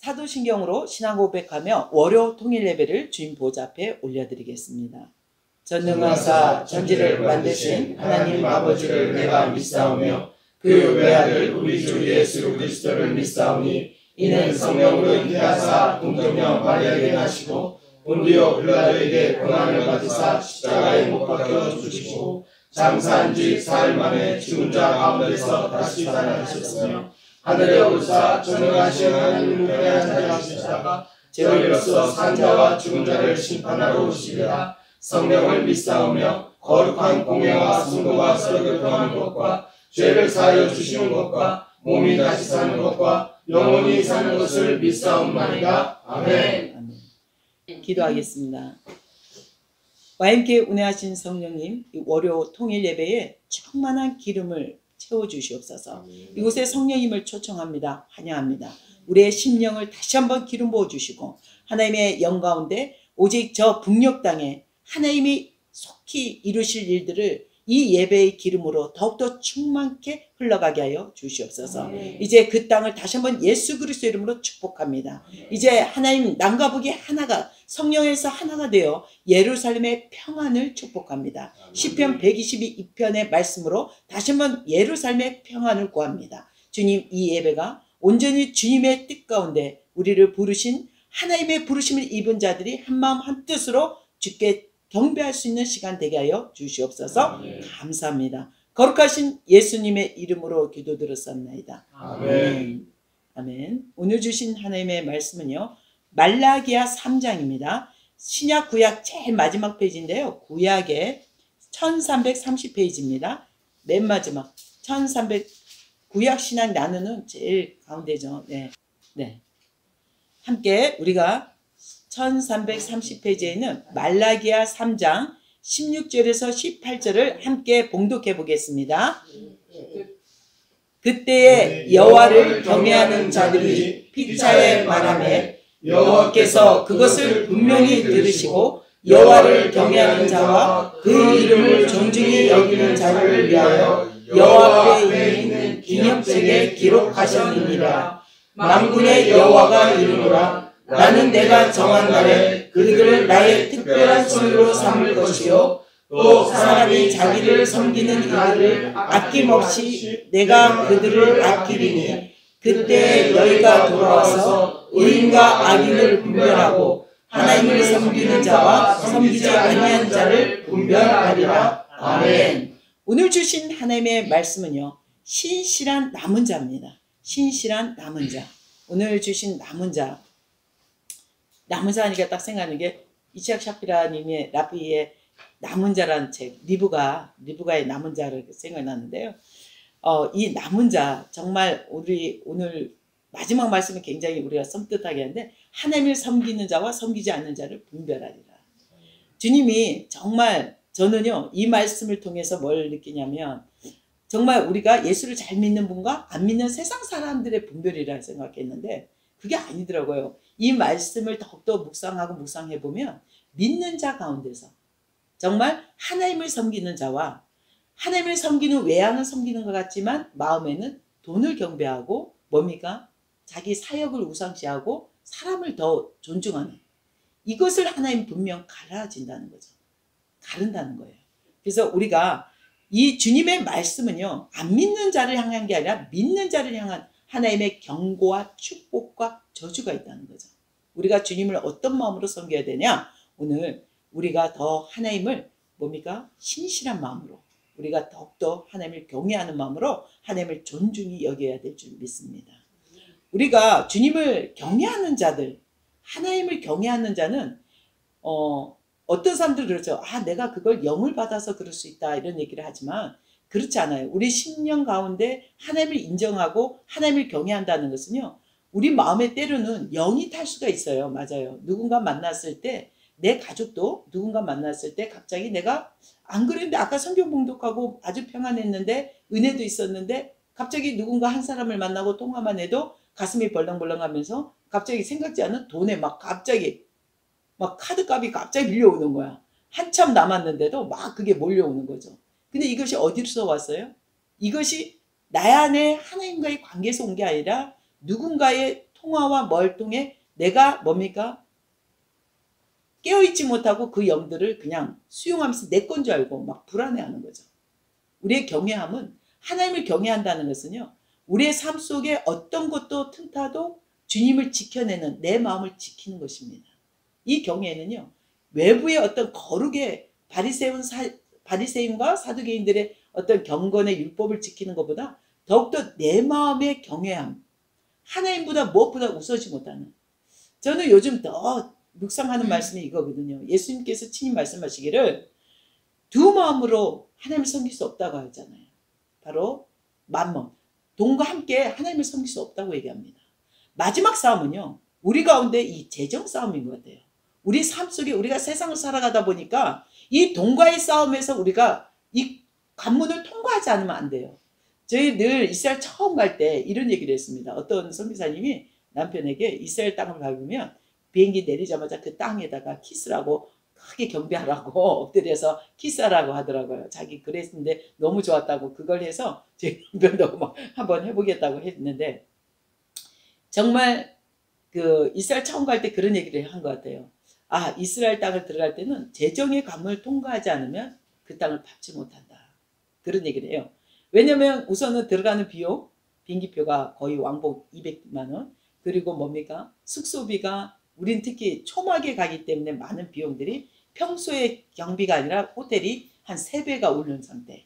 사도신경으로 신앙 고백하며 월요 통일 예배를 주님 보좌 앞에 올려드리겠습니다. 전능하사 천지를 만드신 하나님 아버지를 내가 믿사오며 그 외아들 우리 주 예수 그리스도를 믿사오니 이는 성령으로 인하사 동정녀 마리아에게 나시고 본디오 빌라도에게 고난을 받으사 십자가에 못 박혀 죽으시고 장사한 지 사흘 만에 죽은 자 가운데서 다시 살아나셨으며 하늘에 오르사 전능하신 하나님 우편에 앉아 계시다가 저희로서 산 자와 죽은 자를 심판하러 오시리라. 성령을 믿사오며 거룩한 공예와 순교와 설교 통하는 것과 죄를 사하여 주시는 것과 몸이 다시 사는 것과 영원히 사는 것을 믿사옵나이다. 아멘. 기도하겠습니다. 와인께 운행하신 성령님, 이 월요 통일 예배에 충만한 기름을 채워주시옵소서. 이곳에 성령님을 초청합니다. 환영합니다. 우리의 심령을 다시 한번 기름 부어주시고 하나님의 영 가운데 오직 저 북녘 땅에 하나님이 속히 이루실 일들을 이 예배의 기름으로 더욱더 충만케 흘러가게 하여 주시옵소서. 이제 그 땅을 다시 한번 예수 그리스도 이름으로 축복합니다. 이제 하나님 남과 북이 하나가 성령에서 하나가 되어 예루살렘의 평안을 축복합니다. 시편 122편의 말씀으로 다시 한번 예루살렘의 평안을 구합니다. 주님, 이 예배가 온전히 주님의 뜻 가운데 우리를 부르신 하나님의 부르심을 입은 자들이 한마음 한뜻으로 주께 경배할 수 있는 시간 되게 하여 주시옵소서. 감사합니다. 거룩하신 예수님의 이름으로 기도드렸습니다. 아멘. 아멘. 오늘 주신 하나님의 말씀은요, 말라기야 3장입니다. 신약 구약 제일 마지막 페이지인데요. 구약의 1330페이지입니다. 맨 마지막 1300 구약 신약 나누는 제일 가운데죠. 네. 함께 우리가 1330페이지에 있는 말라기야 3장 16절에서 18절을 함께 봉독해 보겠습니다. 그때에 여호와를 경외하는 자들이 피차에 말하매 여호와께서 그것을 분명히 들으시고 여호와를 경외하는 자와 그 이름을 존중히 여기는 자를 위하여 여호와 앞에 있는 기념책에 기록하셨느니라. 만군의 여호와가 이르노라. 나는 내가 정한 날에 그들을 나의 특별한 손으로 삼을 것이요 또 사람이 자기를 섬기는 이들을 아낌없이 내가 그들을 아끼리니 그때 너희가 돌아와서 의인과 악인을 분별하고 하나님을 섬기는 자와 섬기지 아니한 자를 분별하리라. 아멘. 오늘 주신 하나님의 말씀은요, 신실한 남은 자입니다. 신실한 남은 자. 오늘 주신 남은 자. 남은 자 하니까 딱 생각하는 게 이치학 샤피라님의 라피의 남은 자라는 책, 리브가의 남은 자를 생각나는데요. 이 남은 자, 정말 우리 오늘 마지막 말씀은 굉장히 우리가 섬뜩하게 하는데 하나님을 섬기는 자와 섬기지 않는 자를 분별하리라. 주님이 정말 저는요, 이 말씀을 통해서 뭘 느끼냐면 정말 우리가 예수를 잘 믿는 분과 안 믿는 세상 사람들의 분별이라 생각했는데 그게 아니더라고요. 이 말씀을 더욱더 묵상해보면 믿는 자 가운데서 정말 하나님을 섬기는 자와 하나님을 섬기는 외양은 섬기는 것 같지만 마음에는 돈을 경배하고 뭡니까? 자기 사역을 우상시하고 사람을 더 존중하는 이것을 하나님 분명 갈라진다는 거죠. 가른다는 거예요. 그래서 우리가 이 주님의 말씀은요, 안 믿는 자를 향한 게 아니라 믿는 자를 향한 하나님의 경고와 축복과 저주가 있다는 거죠. 우리가 주님을 어떤 마음으로 섬겨야 되냐? 오늘 우리가 더 하나님을 뭡니까? 신실한 마음으로 우리가 더욱더 하나님을 경외하는 마음으로 하나님을 존중히 여겨야 될 줄 믿습니다. 우리가 주님을 경외하는 자들, 하나님을 경외하는 자는 어떤 사람들 그렇죠. 내가 그걸 영을 받아서 그럴 수 있다 이런 얘기를 하지만 그렇지 않아요. 우리 심령 가운데 하나님을 인정하고 하나님을 경외한다는 것은요, 우리 마음에 때로는 영이 탈 수가 있어요. 맞아요. 누군가 만났을 때, 내 가족도 누군가 만났을 때 갑자기 내가 안 그랬는데 아까 성경 봉독하고 아주 평안했는데 은혜도 있었는데 갑자기 누군가 한 사람을 만나고 통화만 해도 가슴이 벌렁벌렁 하면서 갑자기 생각지 않은 돈에 막 갑자기 막 카드값이 갑자기 밀려오는 거야. 한참 남았는데도 막 그게 몰려오는 거죠. 근데 이것이 어디서 왔어요? 이것이 나 안에 하나님과의 관계에서 온 게 아니라 누군가의 통화와 뭘 통해 내가 뭡니까? 깨어있지 못하고 그 영들을 그냥 수용하면서 내 건 줄 알고 막 불안해하는 거죠. 우리의 경외함은, 하나님을 경외한다는 것은요, 우리의 삶 속에 어떤 것도 틈타도 주님을 지켜내는 내 마음을 지키는 것입니다. 이 경외는요, 외부의 어떤 거룩의 바리새인과 사두개인들의 어떤 경건의 율법을 지키는 것보다 더욱더 내 마음의 경외함, 하나님보다 무엇보다 우서지 못하는. 저는 요즘 더 묵상하는 말씀이 이거거든요. 예수님께서 친히 말씀하시기를 두 마음으로 하나님을 섬길 수 없다고 하잖아요. 바로 맘몬, 돈과 함께 하나님을 섬길 수 없다고 얘기합니다. 마지막 싸움은요, 우리 가운데 이 재정 싸움인 것 같아요. 우리 삶 속에 우리가 세상을 살아가다 보니까 이 돈과의 싸움에서 우리가 이 관문을 통과하지 않으면 안 돼요. 저희 늘 이스라엘 처음 갈 때 이런 얘기를 했습니다. 어떤 선교사님이 남편에게 이스라엘 땅을 밟으면 비행기 내리자마자 그 땅에다가 키스라고 크게 경배하라고 엎드려서 키스하라고 하더라고요. 자기 그랬는데 너무 좋았다고 그걸 해서 제 남편도 막 한번 해보겠다고 했는데, 정말 그 이스라엘 처음 갈 때 그런 얘기를 한 것 같아요. 아, 이스라엘 땅을 들어갈 때는 재정의 관문을 통과하지 않으면 그 땅을 밟지 못한다. 그런 얘기를 해요. 왜냐면 우선은 들어가는 비용, 비행기표가 거의 왕복 200만 원, 그리고 뭡니까? 숙소비가, 우린 특히 초막에 가기 때문에 많은 비용들이 평소의 경비가 아니라 호텔이 한 3배가 오른 상태.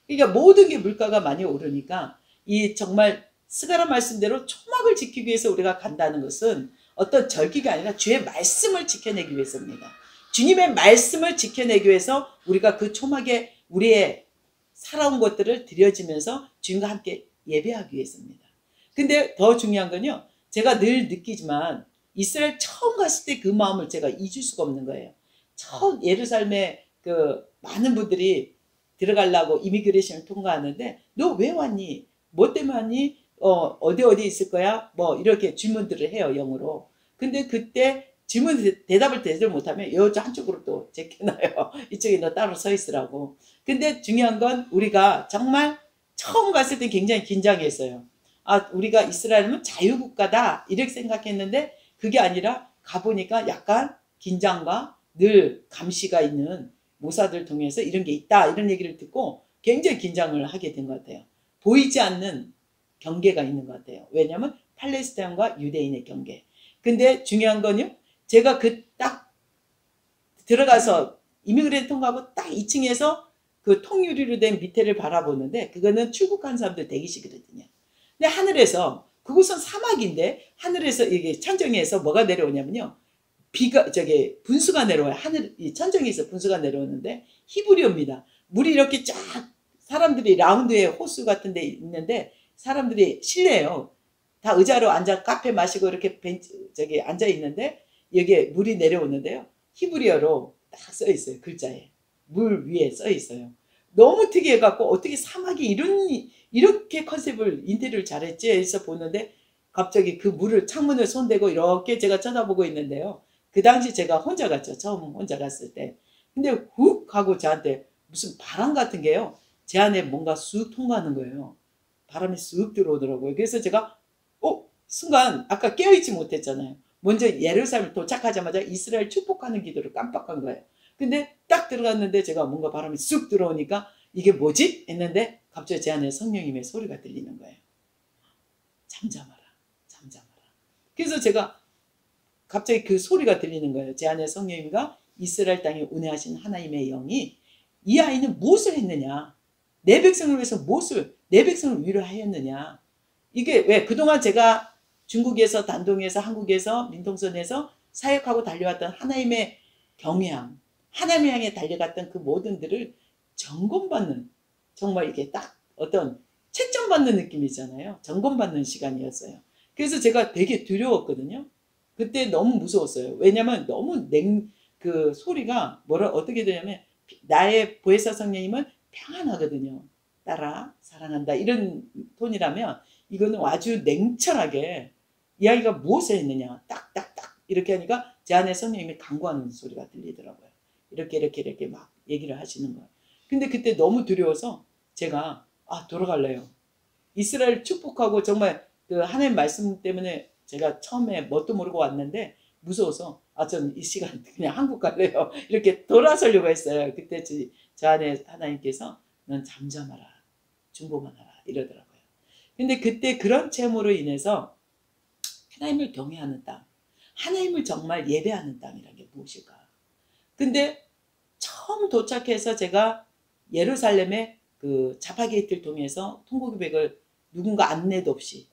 그러니까 모든 게 물가가 많이 오르니까 이 정말 스가랴 말씀대로 초막을 지키기 위해서 우리가 간다는 것은 어떤 절기가 아니라 주의 말씀을 지켜내기 위해서입니다. 주님의 말씀을 지켜내기 위해서 우리가 그 초막에 우리의 살아온 것들을 드려지면서 주님과 함께 예배하기 위해서입니다. 근데 더 중요한 건요, 제가 늘 느끼지만 이스라엘 처음 갔을 때 그 마음을 제가 잊을 수가 없는 거예요. 처음 예루살렘에 그 많은 분들이 들어가려고 이미그레이션을 통과하는데 너 왜 왔니? 뭐 때문에 왔니? 어디 있을 거야? 뭐 이렇게 질문들을 해요, 영어로. 근데 그때 질문 대답을 제대로 못하면 여자 한쪽으로 또 제껴놔요. 이쪽에 너 따로 서 있으라고. 근데 중요한 건 우리가 정말 처음 갔을 때 굉장히 긴장했어요. 아, 우리가 이스라엘은 자유국가다 이렇게 생각했는데 그게 아니라 가보니까 약간 긴장과 늘 감시가 있는 모사들 통해서 이런 게 있다 이런 얘기를 듣고 굉장히 긴장을 하게 된 것 같아요. 보이지 않는 경계가 있는 것 같아요. 왜냐하면 팔레스타인과 유대인의 경계. 근데 중요한 건요, 제가 그 딱 들어가서 이미그레이션 통과하고 딱 2층에서 그 통유리로 된 밑에를 바라보는데 그거는 출국한 사람들 대기실이거든요. 근데 하늘에서, 그곳은 사막인데 하늘에서 이게 천정에서 뭐가 내려오냐면요, 비가 분수가 내려와요. 하늘 이 천정에서 분수가 내려오는데 히브리어입니다. 물이 이렇게 쫙, 사람들이 라운드에 호수 같은 데 있는데 사람들이 실내예요. 다 의자로 앉아 카페 마시고 이렇게 앉아 있는데 여기에 물이 내려오는데요, 히브리어로 딱 써 있어요. 글자에 물 위에 써 있어요. 너무 특이해 갖고 어떻게 사막이 이렇게 컨셉을 인테리어를 잘했지 해서 보는데 갑자기 그 물을 창문을 손대고 이렇게 제가 쳐다보고 있는데요. 그 당시 제가 혼자 갔죠. 처음 혼자 갔을 때. 근데 훅 하고 저한테 무슨 바람 같은 게요, 제 안에 뭔가 쑥 통과하는 거예요. 바람이 쑥 들어오더라고요. 그래서 제가 순간 아까 깨어있지 못했잖아요. 먼저 예루살렘 도착하자마자 이스라엘 축복하는 기도를 깜빡한 거예요. 근데 딱 들어갔는데 제가 뭔가 바람이 쑥 들어오니까 이게 뭐지? 했는데 갑자기 제 안에 성령님의 소리가 들리는 거예요. 잠잠하라, 잠잠하라. 그래서 제가 갑자기 그 소리가 들리는 거예요. 제 안에 성령님과 이스라엘 땅에 운행하신 하나님의 영이 이 아이는 무엇을 했느냐? 내 백성을 위해서 내 백성을 위로하였느냐? 이게 왜 그동안 제가 중국에서, 단동에서, 한국에서, 민통선에서 사역하고 달려왔던 하나님의 경외함, 하나님을 향해 달려갔던 그 모든들을 점검받는, 정말 이게 딱 어떤 채점받는 느낌이잖아요. 점검받는 시간이었어요. 그래서 제가 되게 두려웠거든요. 그때 너무 무서웠어요. 왜냐면 너무 그 소리가 어떻게 되냐면 나의 보혜사 성령님은 평안하거든요. 딸아 사랑한다 이런 톤이라면 이거는 아주 냉철하게 이야기가 무엇을 했느냐 딱딱딱 이렇게 하니까 제 안에 성령님이 간구하는 소리가 들리더라고요. 이렇게 막 얘기를 하시는 거예요. 근데 그때 너무 두려워서 제가 돌아갈래요. 이스라엘 축복하고 정말 그 하나님 말씀 때문에 제가 처음에 뭣도 모르고 왔는데 무서워서 전 이 시간 그냥 한국 갈래요. 이렇게 돌아서려고 했어요. 그때 저 안에 하나님께서 넌 잠잠하라. 중보만 하라. 이러더라고요. 근데 그때 그런 체험으로 인해서 하나님을 경외하는 땅, 하나님을 정말 예배하는 땅이라는 게 무엇일까? 근데 처음 도착해서 제가 예루살렘의 그 자파게이트를 통해서 통곡백을 누군가 안내도 없이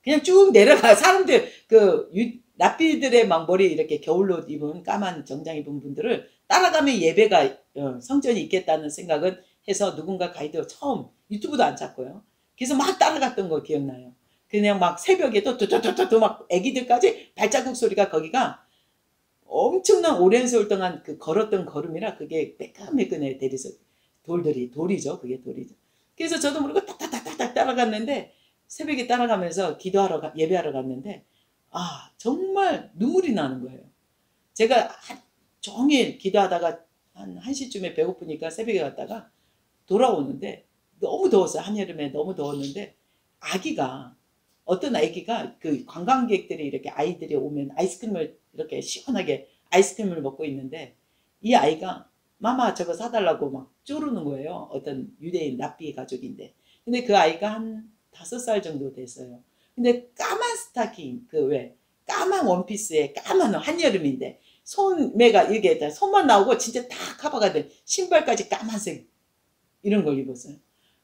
그냥 쭉 내려가. 사람들 랍비들의 막 머리 이렇게 겨울옷 입은 까만 정장 입은 분들을 따라가면 예배가 성전이 있겠다는 생각은 해서 누군가 가이드 처음 유튜브도 안 찾고요. 그래서 막 따라갔던 거 기억나요. 그냥 막 새벽에 또 막 애기들까지 발자국 소리가 거기가 엄청난 오랜 세월 동안 그 걸었던 걸음이라 그게 매끈매끈해. 대리석 돌이죠. 그게 돌이죠. 그래서 저도 모르고 딱딱딱딱 따라갔는데 새벽에 따라가면서 예배하러 갔는데 정말 눈물이 나는 거예요. 제가 종일 기도하다가 한 1시쯤에 배고프니까 새벽에 갔다가 돌아오는데 너무 더웠어요. 한여름에 너무 더웠는데 어떤 아기가 그 관광객들이 이렇게 아이들이 오면 아이스크림을 이렇게 시원하게 아이스크림을 먹고 있는데 이 아이가 마마 저거 사달라고 막 쪼르는 거예요. 어떤 유대인 랍비 가족인데. 근데 그 아이가 한 5살 정도 됐어요. 근데 까만 스타킹 까만 원피스에 까만 한여름인데 소매가 이게 손만 나오고 진짜 다 커버가 된 신발까지 까만색 이런 걸 입었어요.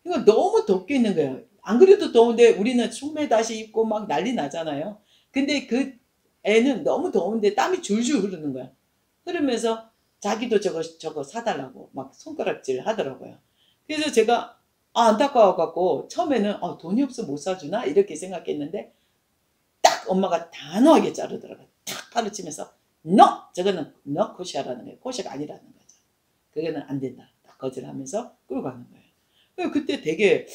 이거 너무 덥게 있는 거예요. 안 그래도 더운데 우리는 소매 다시 입고 막 난리 나잖아요. 근데 그 애는 너무 더운데 땀이 줄줄 흐르는 거야. 흐르면서 자기도 저거 사달라고 막 손가락질 하더라고요. 그래서 제가 안타까워갖고 처음에는 돈이 없어 못 사주나 이렇게 생각했는데 딱 엄마가 단호하게 자르더라고요. 탁 파르치면서 NO! 저거는 NO 코시아라는 거예요. 코시아가 아니라는 거죠. 그거는 안 된다. 딱 거절하면서 끌고 가는 거예요. 그때 되게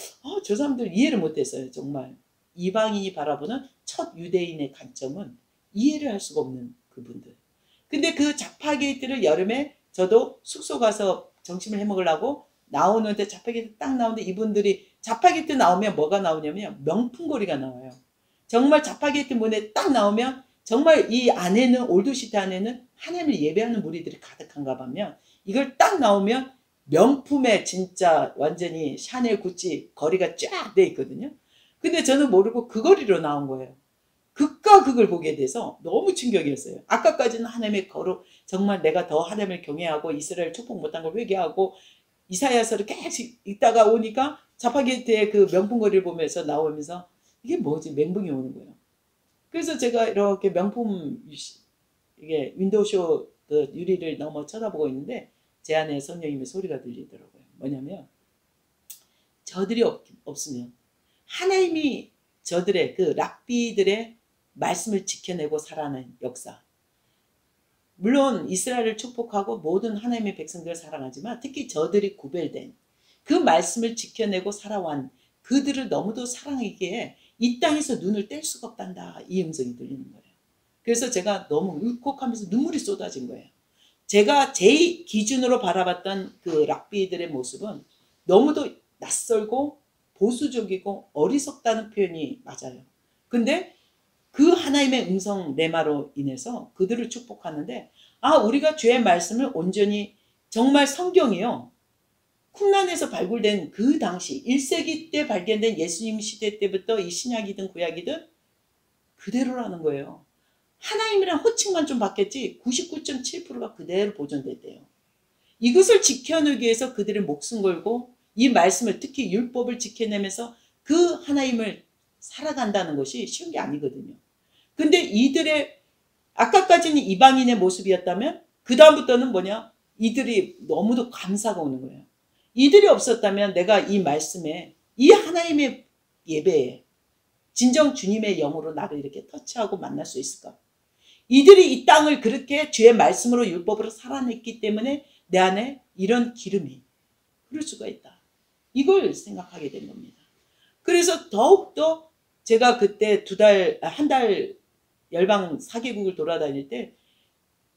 저 사람들 이해를 못했어요. 정말 이방인이 바라보는 첫 유대인의 관점은 이해를 할 수가 없는 그분들. 근데 그 자파게이트를 여름에 저도 숙소 가서 점심을 해먹으려고 나오는데 자파게이트 딱 나오는데 이분들이 자파게이트 나오면 뭐가 나오냐면 명품고리가 나와요. 정말 자파게이트 문에 딱 나오면 정말 이 안에는 올드시티 안에는 하나님을 예배하는 무리들이 가득한가 봐면 이걸 딱 나오면 명품에 진짜 완전히 샤넬 구찌 거리가 쫙 돼 있거든요. 근데 저는 모르고 그 거리로 나온 거예요. 극과 극을 보게 돼서 너무 충격이었어요. 아까까지는 하나님의 거룩, 정말 내가 더 하나님을 경외하고 이스라엘 축복 못한 걸 회개하고 이사야서를 계속 읽다가 오니까 자파게이트의 그 명품거리를 보면서 나오면서 이게 뭐지? 멘붕이 오는 거예요. 그래서 제가 이렇게 명품 이게 윈도우쇼 그 유리를 넘어 쳐다보고 있는데 제 안에 성령님의 소리가 들리더라고요. 뭐냐면 저들이 없으면 하나님이 저들의 그 랍비들의 말씀을 지켜내고 살아가는 역사. 물론 이스라엘을 축복하고 모든 하나님의 백성들을 사랑하지만 특히 저들이 구별된 그 말씀을 지켜내고 살아온 그들을 너무도 사랑하기에 이 땅에서 눈을 뗄 수가 없단다. 이 음성이 들리는 거예요. 그래서 제가 너무 울컥하면서 눈물이 쏟아진 거예요. 제가 제 기준으로 바라봤던 그 랍비들의 모습은 너무도 낯설고 보수적이고 어리석다는 표현이 맞아요. 근데 그 하나님의 음성 레마로 인해서 그들을 축복하는데 우리가 주의 말씀을 온전히 정말 성경이요. 쿰란에서 발굴된 그 당시 1세기 때 발견된 예수님 시대 때부터 이 신약이든 구약이든 그대로라는 거예요. 하나님이란 호칭만 좀 바뀌었지 99.7%가 그대로 보존됐대요. 이것을 지켜내기 위해서 그들의 목숨 걸고 이 말씀을 특히 율법을 지켜내면서 그 하나님을 살아간다는 것이 쉬운 게 아니거든요. 근데 이들의 아까까지는 이방인의 모습이었다면 그 다음부터는 뭐냐? 이들이 너무도 감사가 오는 거예요. 이들이 없었다면 내가 이 말씀에 이 하나님의 예배에 진정 주님의 영으로 나를 이렇게 터치하고 만날 수 있을까? 이들이 이 땅을 그렇게 주의 말씀으로 율법으로 살아냈기 때문에 내 안에 이런 기름이 흐를 수가 있다. 이걸 생각하게 된 겁니다. 그래서 더욱더 제가 그때 한 달 열방 4개국을 돌아다닐 때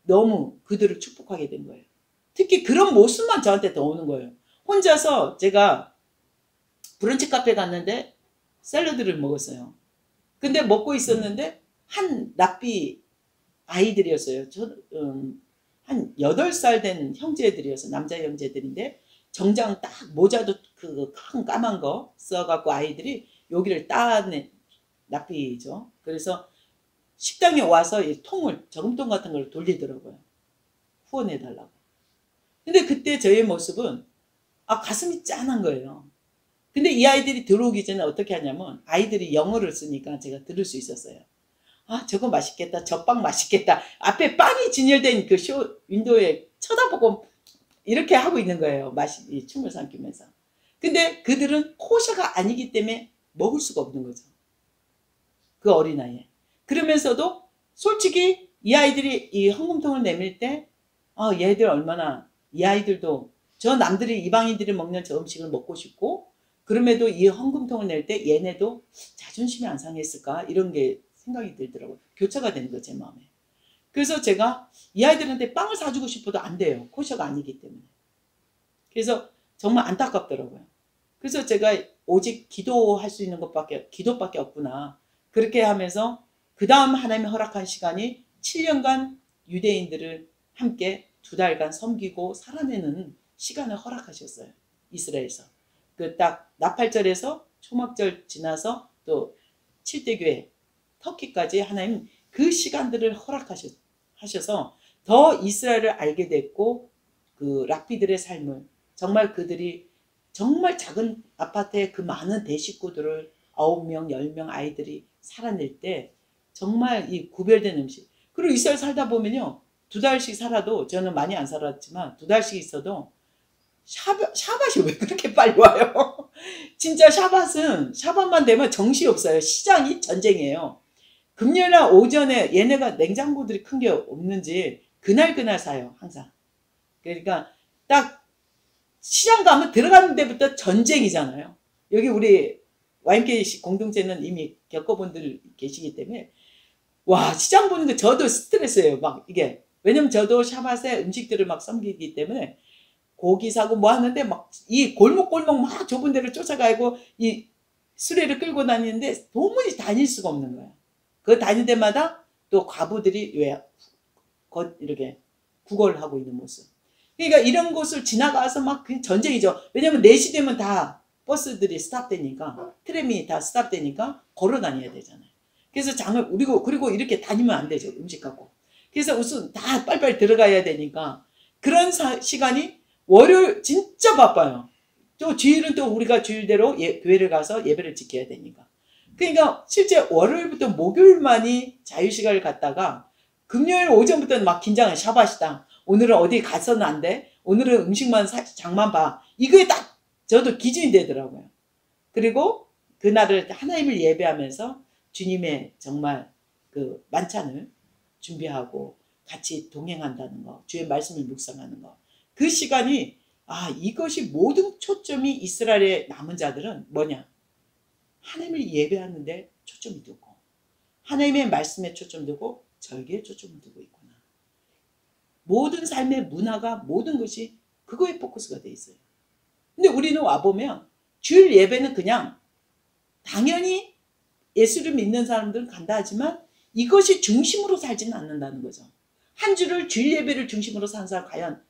너무 그들을 축복하게 된 거예요. 특히 그런 모습만 저한테 더 오는 거예요. 혼자서 제가 브런치 카페 갔는데 샐러드를 먹었어요. 근데 먹고 있었는데 한 랍비 아이들이었어요. 한 8살 된 형제들이어서 남자 형제들인데 정장 딱 모자도 그 큰 까만 거 써갖고 아이들이 여기를 따낸 랍비죠. 그래서 식당에 와서 이 통을 저금통 같은 걸 돌리더라고요. 후원해달라고. 근데 그때 저의 모습은 가슴이 짠한 거예요. 근데 이 아이들이 들어오기 전에 어떻게 하냐면 아이들이 영어를 쓰니까 제가 들을 수 있었어요. 저거 맛있겠다. 저 빵 맛있겠다. 앞에 빵이 진열된 그 윈도우에 쳐다보고 이렇게 하고 있는 거예요. 춤을 삼키면서. 근데 그들은 코셔가 아니기 때문에 먹을 수가 없는 거죠. 그 어린아이에. 그러면서도 솔직히 이 아이들이 이 헌금통을 내밀 때 얘들 얼마나 이 아이들도 저 남들이 이방인들이 먹는 저 음식을 먹고 싶고 그럼에도 이 헌금통을 낼 때 얘네도 자존심이 안 상했을까 이런 게 생각이 들더라고요. 교차가 되는 거죠, 제 마음에. 그래서 제가 이 아이들한테 빵을 사주고 싶어도 안 돼요. 코셔가 아니기 때문에. 그래서 정말 안타깝더라고요. 그래서 제가 오직 기도할 수 있는 기도밖에 없구나. 그렇게 하면서 그 다음 하나님이 허락한 시간이 7년간 유대인들을 함께 2달간 섬기고 살아내는 시간을 허락하셨어요. 이스라엘에서. 그 딱 나팔절에서 초막절 지나서 또 7대 교회 터키까지 하나님 그 시간들을 허락하셔서 더 이스라엘을 알게 됐고 그 랍비들의 삶을 정말 그들이 정말 작은 아파트에 그 많은 대식구들을 9명, 10명 아이들이 살아낼 때 정말 이 구별된 음식. 그리고 이스라엘 살다 보면요. 2달씩 살아도 저는 많이 안 살았지만 2달씩 있어도 샤밧이 왜 그렇게 빨리 와요? 진짜 샤밧만 되면 정신이 없어요. 시장이 전쟁이에요. 금요일날 오전에 얘네가 냉장고들이 큰 게 없는지 그날 사요. 항상. 그러니까 딱 시장 가면 들어가는 데부터 전쟁이잖아요. 여기 우리 YMK 공동체는 이미 겪어본 분들 계시기 때문에 와 시장 보는 거 저도 스트레스예요. 막 이게 왜냐면 저도 샤밧에 음식들을 막 섬기기 때문에 고기 사고 뭐 하는데 막 이 골목골목 막 좁은 데를 쫓아가고 이 수레를 끌고 다니는데 도무지 다닐 수가 없는 거예요. 그 다닐 때마다 또 과부들이 왜 이렇게 구걸을 하고 있는 모습. 그러니까 이런 곳을 지나가서 막 전쟁이죠. 왜냐면 4시 되면 다 버스들이 스탑되니까 트램이 다 스탑되니까 걸어 다녀야 되잖아요. 그래서 그리고 이렇게 다니면 안 되죠. 음식 갖고. 그래서 우선 다 빨리빨리 들어가야 되니까 그런 시간이 월요일 진짜 바빠요. 또 주일은 또 우리가 주일대로 교회를 가서 예배를 지켜야 되니까. 그러니까 실제 월요일부터 목요일만이 자유시간을 갖다가 금요일 오전부터는 막 긴장해. 샤밧이다. 오늘은 어디 가서는 안 돼. 오늘은 음식만 장만 봐. 이거에 딱 저도 기준이 되더라고요. 그리고 그날을 하나님을 예배하면서 주님의 정말 그 만찬을 준비하고 같이 동행한다는 거. 주의 말씀을 묵상하는 거. 그 시간이 이것이 모든 초점이 이스라엘의 남은 자들은 뭐냐. 하나님을 예배하는데 초점이 두고 하나님의 말씀에 초점 두고 절기에 초점을 두고 있구나. 모든 삶의 문화가 모든 것이 그거에 포커스가 돼 있어요. 근데 우리는 와보면 주일 예배는 그냥 당연히 예수를 믿는 사람들은 간다 하지만 이것이 중심으로 살지는 않는다는 거죠. 한 주를 주일 예배를 중심으로 사는 사람 과연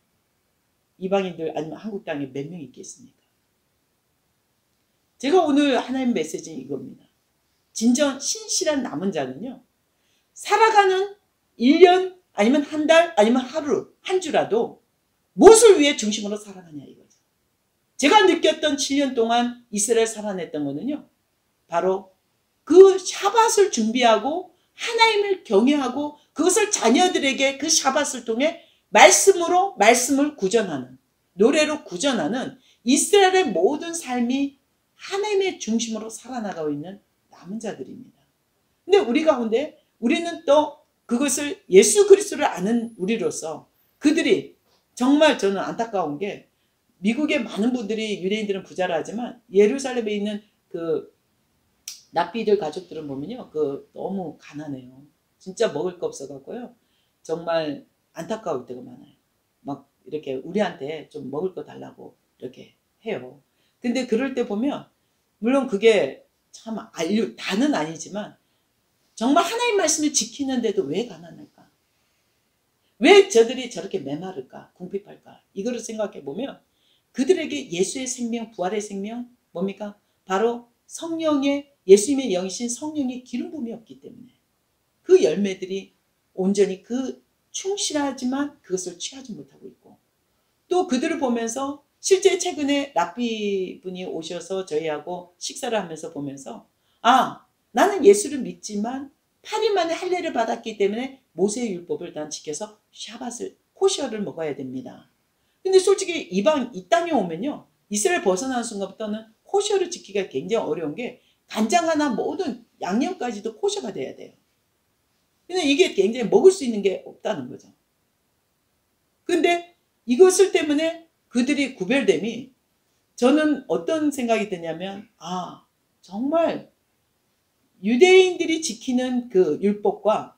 이방인들 아니면 한국 땅에 몇 명 있겠습니까? 제가 오늘 하나님 메시지는 이겁니다. 진정 신실한 남은 자는요. 살아가는 1년 아니면 한 달 아니면 하루 한 주라도 무엇을 위해 중심으로 살아가냐 이거죠. 제가 느꼈던 7년 동안 이스라엘 살아냈던 거는요. 바로 그 샤밧을 준비하고 하나님을 경외하고 그것을 자녀들에게 그 샤밧을 통해 말씀을 구전하는 노래로 구전하는 이스라엘의 모든 삶이 하나님의 중심으로 살아나가고 있는 남은 자들입니다. 근데 우리 가운데 우리는 또 그것을 예수 그리스도를 아는 우리로서 그들이 정말 저는 안타까운 게 미국의 많은 분들이 유대인들은 부자라 하지만 예루살렘에 있는 그 랍비들 가족들은 보면요. 너무 가난해요. 진짜 먹을 거 없어갖고요. 정말 안타까울 때가 많아요. 막 이렇게 우리한테 좀 먹을 거 달라고 이렇게 해요. 근데 그럴 때 보면 물론 그게 참 다는 아니지만 정말 하나님 말씀을 지키는데도 왜 가난할까? 왜 저들이 저렇게 메마를까? 궁핍할까? 이거를 생각해 보면 그들에게 예수의 생명, 부활의 생명 뭡니까? 바로 성령의 예수님의 영이신 성령의 기름 부음이 없기 때문에 그 열매들이 온전히 그 충실하지만 그것을 취하지 못하고 있고 또 그들을 보면서 실제 최근에 랍비 분이 오셔서 저희하고 식사를 하면서 보면서 나는 예수를 믿지만 8일 만에 할례를 받았기 때문에 모세의 율법을 난 지켜서 샤밧을 코셔를 먹어야 됩니다. 근데 솔직히 이 땅에 오면요. 이스라엘 벗어나는 순간부터는 코셔를 지키기가 굉장히 어려운 게 간장 하나 모든 양념까지도 코셔가 돼야 돼요. 근데 이게 굉장히 먹을 수 있는 게 없다는 거죠. 근데 이것을 때문에 그들이 구별됨이 저는 어떤 생각이 드냐면 정말 유대인들이 지키는 그 율법과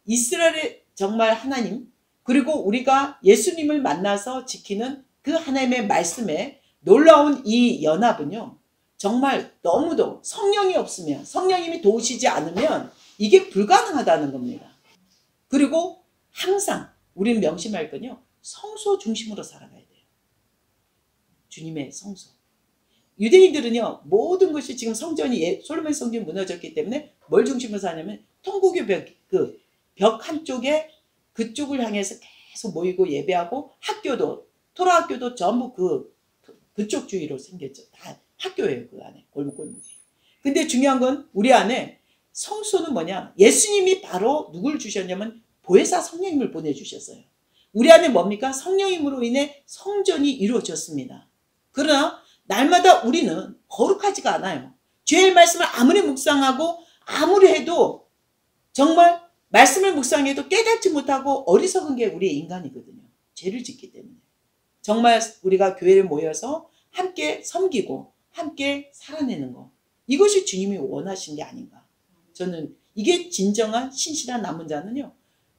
이스라엘의 정말 하나님 그리고 우리가 예수님을 만나서 지키는 그 하나님의 말씀에 놀라운 이 연합은요. 정말 너무도 성령이 없으면 성령님이 도우시지 않으면 이게 불가능하다는 겁니다. 그리고 항상 우리는 명심할 건요. 성소 중심으로 살아가야 돼요. 주님의 성소. 유대인들은요. 모든 것이 지금 성전이 솔로몬 성전이 무너졌기 때문에 뭘 중심으로 사냐면 통곡의 벽 한쪽에 그쪽을 향해서 계속 모이고 예배하고 학교도 토라 학교도 전부 그쪽 주위로 생겼죠. 다 학교예요. 그 안에 골목골목이. 근데 중요한 건 우리 안에 성소는 뭐냐? 예수님이 바로 누굴 주셨냐면 보혜사 성령님을 보내주셨어요. 우리 안에 뭡니까? 성령님으로 인해 성전이 이루어졌습니다. 그러나 날마다 우리는 거룩하지가 않아요. 죄의 말씀을 아무리 묵상하고 아무리 해도 정말 말씀을 묵상해도 깨닫지 못하고 어리석은 게 우리의 인간이거든요. 죄를 짓기 때문에. 정말 우리가 교회를 모여서 함께 섬기고 함께 살아내는 거. 이것이 주님이 원하신 게 아닌가. 저는 이게 진정한 신실한 남은 자는요.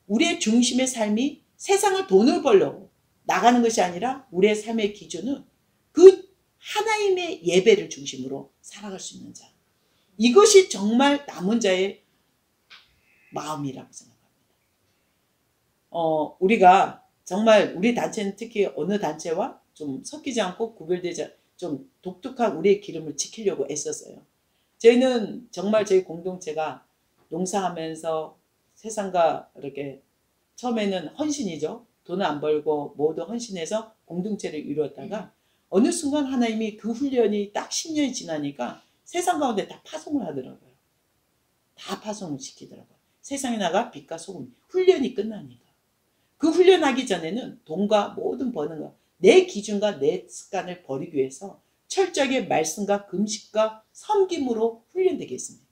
우리의 중심의 삶이 세상을 돈을 벌려고 나가는 것이 아니라 우리의 삶의 기준은 그 하나님의 예배를 중심으로 살아갈 수 있는 자. 이것이 정말 남은 자의 마음이라고 생각합니다. 우리가 정말 우리 단체는 특히 어느 단체와 좀 섞이지 않고 구별되지 좀 독특한 우리의 기름을 지키려고 애썼어요. 저희는 정말 저희 공동체가 농사하면서 세상과 이렇게 처음에는 헌신이죠. 돈을 안 벌고 모두 헌신해서 공동체를 이루었다가 어느 순간 하나님이 그 훈련이 딱 10년이 지나니까 세상 가운데 다 파송을 하더라고요. 다 파송을 시키더라고요. 세상에 나가 빛과 소금. 훈련이 끝나니까. 그 훈련하기 전에는 돈과 모든 버는 것, 내 기준과 내 습관을 버리기 위해서 철저하게 말씀과 금식과 섬김으로 훈련되겠습니다.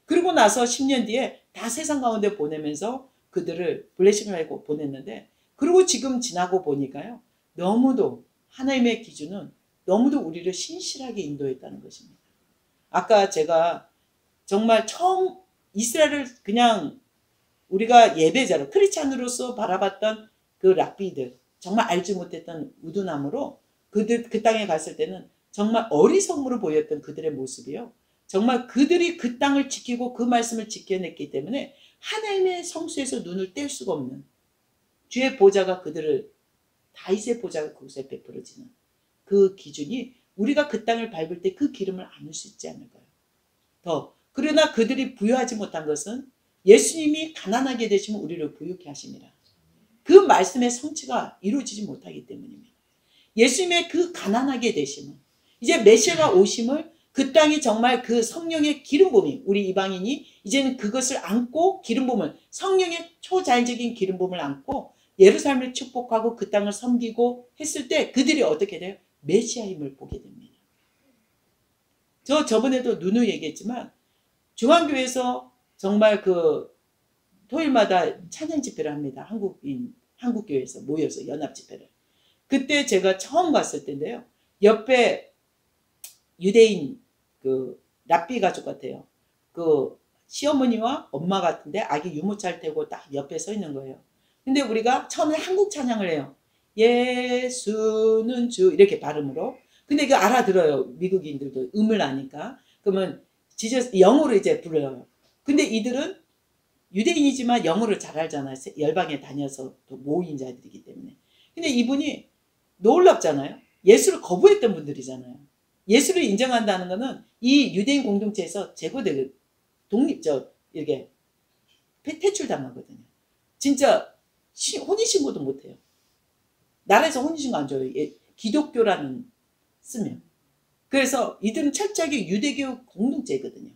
그리고 나서 10년 뒤에 다 세상 가운데 보내면서 그들을 블레싱을 하고 보냈는데 그리고 지금 지나고 보니까요. 너무도 하나님의 기준은 너무도 우리를 신실하게 인도했다는 것입니다. 아까 제가 정말 처음 이스라엘을 그냥 우리가 예배자로 크리스찬으로서 바라봤던 그 랍비들 정말 알지 못했던 우두남으로 그들 그 땅에 갔을 때는 정말 어리석음으로 보였던 그들의 모습이요. 정말 그들이 그 땅을 지키고 그 말씀을 지켜냈기 때문에 하나님의 성수에서 눈을 뗄 수가 없는 주의 보좌가 그들을 다윗의 보좌가 그곳에 베풀어지는 그 기준이 우리가 그 땅을 밟을 때 그 기름을 안을 수 있지 않을까요? 그러나 그들이 부유하지 못한 것은 예수님이 가난하게 되시면 우리를 부유케 하심이라. 그 말씀의 성취가 이루어지지 못하기 때문입니다. 예수님의 그 가난하게 되심은 이제 메시아가 오심을 그 땅이 정말 그 성령의 기름부음이 우리 이방인이 이제는 그것을 안고 기름부음을 성령의 초자연적인 기름부음을 안고 예루살렘을 축복하고 그 땅을 섬기고 했을 때 그들이 어떻게 돼요? 메시아임을 보게 됩니다. 저번에도 누누이 얘기했지만 중앙교회에서 정말 그 토요일마다 찬양 집회를 합니다. 한국교회에서 모여서 연합 집회를. 그때 제가 처음 갔을 때인데요. 옆에 유대인 그 랍비 가족 같아요. 그 시어머니와 엄마 같은데 아기 유모차를 태고 딱 옆에 서 있는 거예요. 근데 우리가 처음에 한국 찬양을 해요. 예수는 주 이렇게 발음으로. 근데 이거 알아들어요. 미국인들도 음을 아니까. 그러면 지저스 영어로 이제 불러요. 근데 이들은 유대인이지만 영어를 잘 알잖아요. 열방에 다녀서 또 모인 자들이기 때문에. 근데 이분이 놀랍잖아요. 예수를 거부했던 분들이잖아요. 예수를 인정한다는 것은 이 유대인 공동체에서 제거되고 이렇게 퇴출당하거든요. 진짜 혼인신고도 못해요. 나라에서 혼인신고 안 줘요. 기독교라는 쓰면. 그래서 이들은 철저하게 유대교 공동체거든요.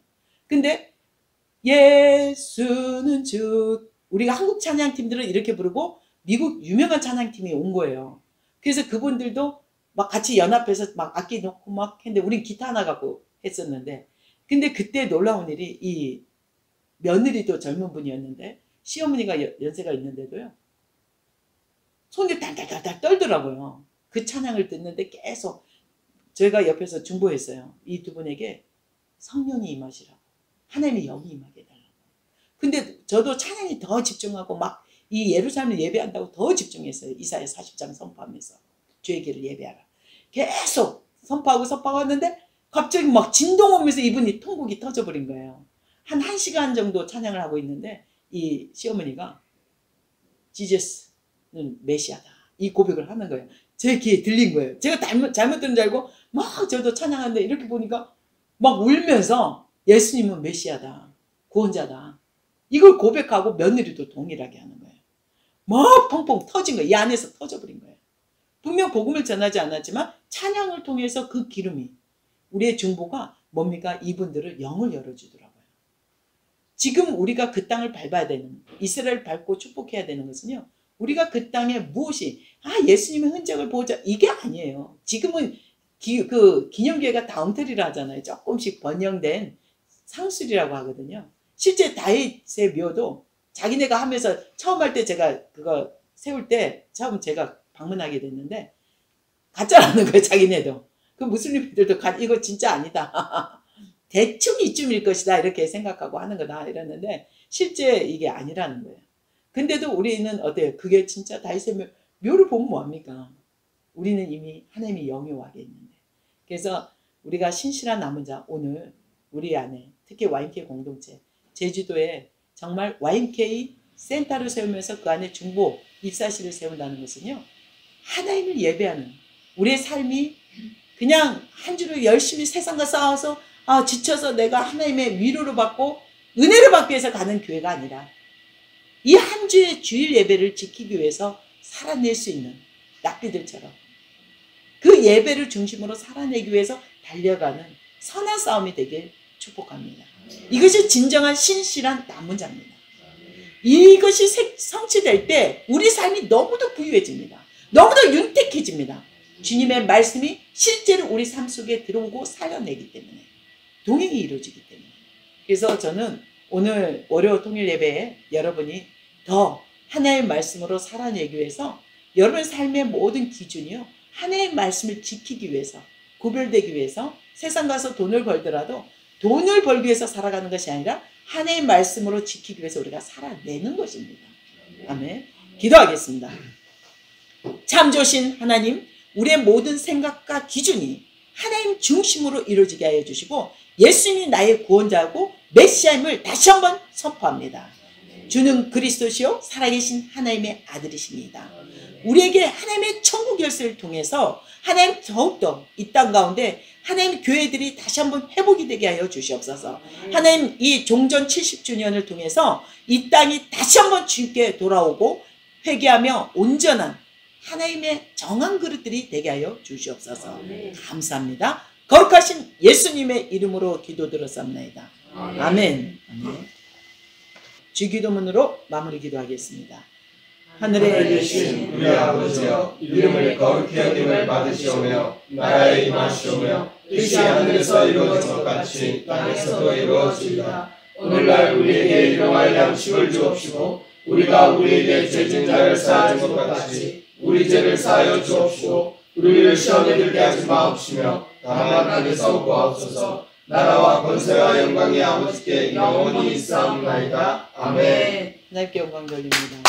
근데 예수는 주, 우리가 한국 찬양팀들은 이렇게 부르고 미국 유명한 찬양팀이 온 거예요. 그래서 그분들도 막 같이 연합해서 막 악기 놓고 막 했는데 우린 기타 하나 갖고 했었는데, 근데 그때 놀라운 일이 이 며느리도 젊은 분이었는데 시어머니가 연세가 있는데도요 손이 달달달달 떨더라고요. 그 찬양을 듣는데 계속 저희가 옆에서 중보했어요. 이 두 분에게 성령이 임하시라고, 하나님의 영이 임하게 해달라고. 근데 저도 찬양이 더 집중하고 막 이 예루살렘을 예배한다고 더 집중했어요. 이사야 40장 선포하면서 주의 길을 예배하라. 계속 선포하고 했는데 갑자기 막 진동 오면서 이분이 통곡이 터져버린 거예요. 한 1시간 정도 찬양을 하고 있는데 이 시어머니가 지저스는 메시아다, 이 고백을 하는 거예요. 제 귀에 들린 거예요. 제가 잘못 들은 줄 알고 막 저도 찬양하는데 이렇게 보니까 막 울면서 예수님은 메시아다, 구원자다, 이걸 고백하고 며느리도 동일하게 하는 거예요. 막 펑펑 터진 거예요. 이 안에서 터져버린 거예요. 분명 복음을 전하지 않았지만 찬양을 통해서 그 기름이, 우리의 중보가 뭡니까? 이분들을 영을 열어주더라고요. 지금 우리가 그 땅을 밟아야 되는, 이스라엘을 밟고 축복해야 되는 것은요, 우리가 그 땅에 무엇이 예수님의 흔적을 보자, 이게 아니에요. 지금은 그 기념교회가 다운텔이라 하잖아요. 조금씩 번영된 상술이라고 하거든요. 실제 다윗의 묘도 자기네가 하면서 처음 할 때, 제가 그거 세울 때 처음 제가 방문하게 됐는데 가짜라는 거예요. 자기네도. 그 무슬림들도 이거 진짜 아니다. 대충 이쯤일 것이다 이렇게 생각하고 하는 거다 이랬는데 실제 이게 아니라는 거예요. 근데도 우리는 어때요? 그게 진짜 다윗의 묘를 보면 뭐합니까? 우리는 이미 하나님이 영이 와 계시는데. 그래서 우리가 신실한 남은 자, 오늘 우리 안에 특히 YMK 공동체, 제주도에 정말 YMK 센터를 세우면서 그 안에 중보 입사실을 세운다는 것은요, 하나님을 예배하는, 우리의 삶이 그냥 한 주를 열심히 세상과 싸워서 지쳐서 내가 하나님의 위로를 받고 은혜를 받기 위해서 가는 교회가 아니라 이 한 주의 주일 예배를 지키기 위해서 살아낼 수 있는 납비들처럼 그 예배를 중심으로 살아내기 위해서 달려가는 선한 싸움이 되길 축복합니다. 이것이 진정한 신실한 남은 자입니다. 이것이 성취될 때 우리 삶이 너무도 부유해집니다. 너무도 윤택해집니다. 주님의 말씀이 실제로 우리 삶 속에 들어오고 살아내기 때문에, 동행이 이루어지기 때문에. 그래서 저는 오늘 월요 통일 예배에 여러분이 더 하나님의 말씀으로 살아내기 위해서 여러분의 삶의 모든 기준이요, 하나님의 말씀을 지키기 위해서, 구별되기 위해서 세상 가서 돈을 벌더라도 돈을 벌기 위해서 살아가는 것이 아니라 하나님의 말씀으로 지키기 위해서 우리가 살아내는 것입니다. 아멘. 기도하겠습니다. 참 좋으신 하나님, 우리의 모든 생각과 기준이 하나님 중심으로 이루어지게 하여 주시고 예수님이 나의 구원자고 메시아임을 다시 한번 선포합니다. 주는 그리스도시요 살아계신 하나님의 아들이십니다. 우리에게 하나님의 천국 열쇠를 통해서 하나님 더욱더 이 땅 가운데 하나님 교회들이 다시 한번 회복이 되게 하여 주시옵소서. 하나님 이 종전 70주년을 통해서 이 땅이 다시 한번 주님께 돌아오고 회개하며 온전한 하나님의 정한 그릇들이 되게 하여 주시옵소서. 감사합니다. 거룩하신 예수님의 이름으로 기도드렸습니다. 아멘. 주기도문으로 마무리 기도하겠습니다. 하늘에 계신 우리 아버지여, 이름을 거룩히 여김을 받으시오며 나라에 임하시오며 뜻이 하늘에서 이루어진 것 같이 땅에서도 이루어지이다. 오늘날 우리에게 일용할 양식을 주옵시고 우리가 우리에게 죄진 자를 사하는 것 같이 우리 죄를 사하여 주옵시고 우리를 시험에 들게 하지 마옵시며 다만 악에서 구하옵소서. 나라와 권세와 영광이 아버지께 영원히 있사옵나이다. 아멘. 하나님께 영광 돌립니다.